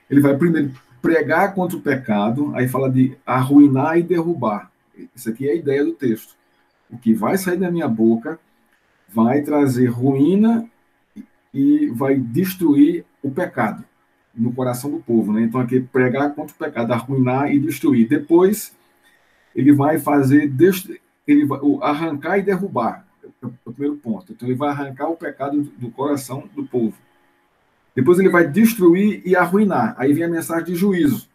Ele vai primeiro pregar contra o pecado, aí fala de arruinar e derrubar. Isso aqui é a ideia do texto. O que vai sair da minha boca vai trazer ruína e vai destruir o pecado no coração do povo, né? Então aqui pregar contra o pecado, arruinar e destruir. Depois ele vai fazer arrancar e derrubar. É o primeiro ponto. Então ele vai arrancar o pecado do coração do povo. Depois ele vai destruir e arruinar. Aí vem a mensagem de juízo,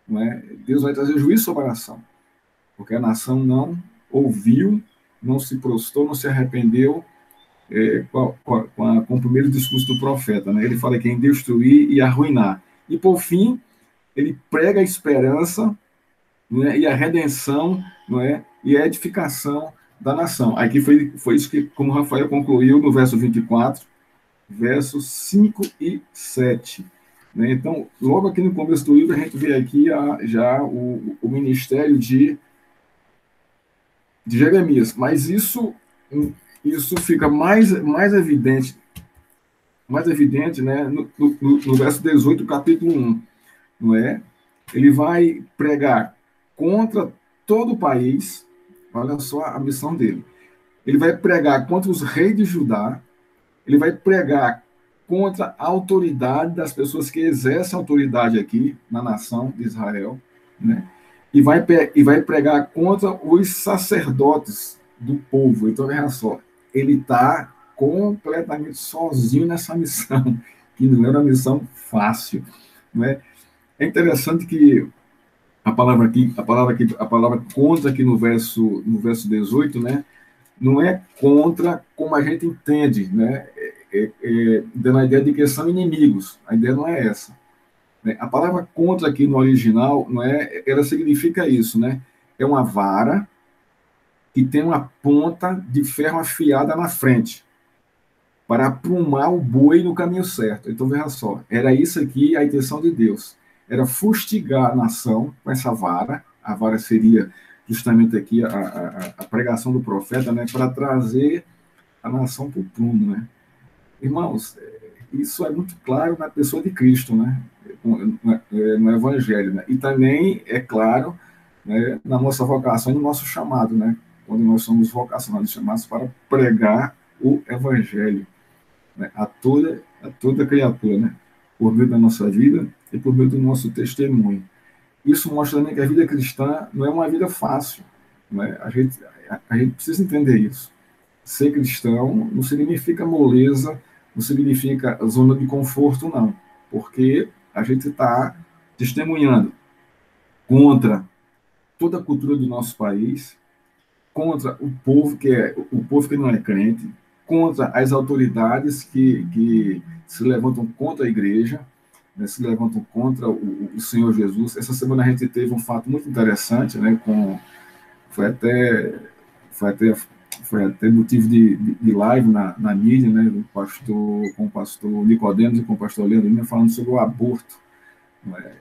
não é? Deus vai trazer juízo sobre a nação, porque a nação não ouviu, não se prostrou, não se arrependeu com o primeiro discurso do profeta, né? Ele fala que em destruir e arruinar. E por fim, ele prega a esperança, né, e a redenção, não é, e a edificação da nação. Aqui foi isso que, como Rafael concluiu no verso 24, versos 5 e 7. Né? Então, logo aqui no começo do livro, a gente vê aqui já o ministério de Jeremias, mas isso fica mais evidente, né, no verso 18, capítulo 1, não é? Ele vai pregar contra todo o país, olha só a missão dele. Ele vai pregar contra os reis de Judá, ele vai pregar contra a autoridade das pessoas que exercem autoridade aqui na nação de Israel, né? E vai pregar contra os sacerdotes do povo. Então, veja só, ele está completamente sozinho nessa missão, que não é uma missão fácil, né? É interessante que a palavra contra aqui no verso 18, né? Não é contra como a gente entende, né? Dando a ideia de que são inimigos. A ideia não é essa. Né? A palavra contra aqui no original, não é, ela significa isso, né? É uma vara que tem uma ponta de ferro afiada na frente para aprumar o boi no caminho certo. Então, veja só, era isso aqui a intenção de Deus. Era fustigar a nação com essa vara. A vara seria justamente aqui a pregação do profeta, né? Para trazer a nação para o prumo, né? Irmãos, isso é muito claro na pessoa de Cristo, né? No Evangelho, né? E também é claro, né, na nossa vocação e no nosso chamado, né? Quando nós somos vocacionados, chamados para pregar o Evangelho, né, a toda criatura, né? Por meio da nossa vida e por meio do nosso testemunho. Isso mostra também que a vida cristã não é uma vida fácil, né? A gente precisa entender isso. Ser cristão não significa moleza, não significa zona de conforto, não. Porque a gente está testemunhando contra toda a cultura do nosso país, contra o povo que não é crente, contra as autoridades que se levantam contra a igreja, né, se levantam contra o Senhor Jesus. Essa semana a gente teve um fato muito interessante, né, foi até foi até foi até motivo de live na mídia, né, com o pastor Nicodemos e com o pastor Leandro Lima, falando sobre o aborto. Né?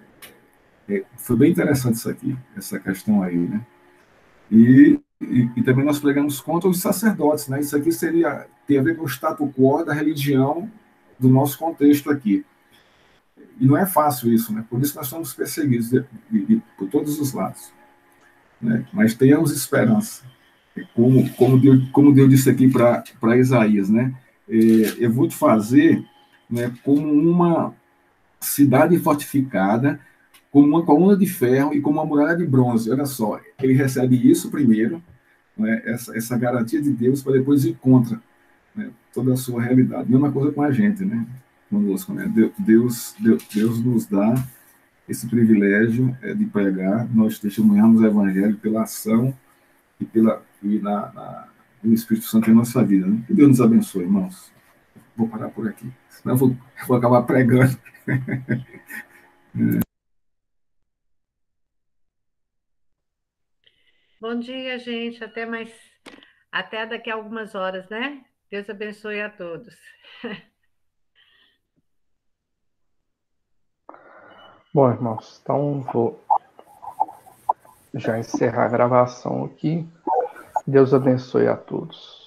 Foi bem interessante isso aqui, essa questão aí, né? E também nós pregamos contra os sacerdotes, né? Isso aqui tem a ver com o status quo da religião do nosso contexto aqui. E não é fácil isso, né? Por isso nós somos perseguidos por todos os lados, né? Mas tenhamos esperança. Como Deus disse aqui para Isaías, né? Eu vou te fazer, né, como uma cidade fortificada, como uma coluna de ferro e como uma muralha de bronze. Olha só, ele recebe isso primeiro, né, essa garantia de Deus, para depois ir contra, né, toda a sua realidade. Mesma coisa com a gente, né? Conosco, né? Deus nos dá esse privilégio de pregar, nós testemunhamos o Evangelho pela ação e o Espírito Santo em nossa vida. Né? Que Deus nos abençoe, irmãos. Vou parar por aqui, senão eu vou acabar pregando. Bom dia, gente. Até daqui a algumas horas, né? Deus abençoe a todos. Bom, irmãos, então vou já encerrar a gravação aqui. Deus abençoe a todos.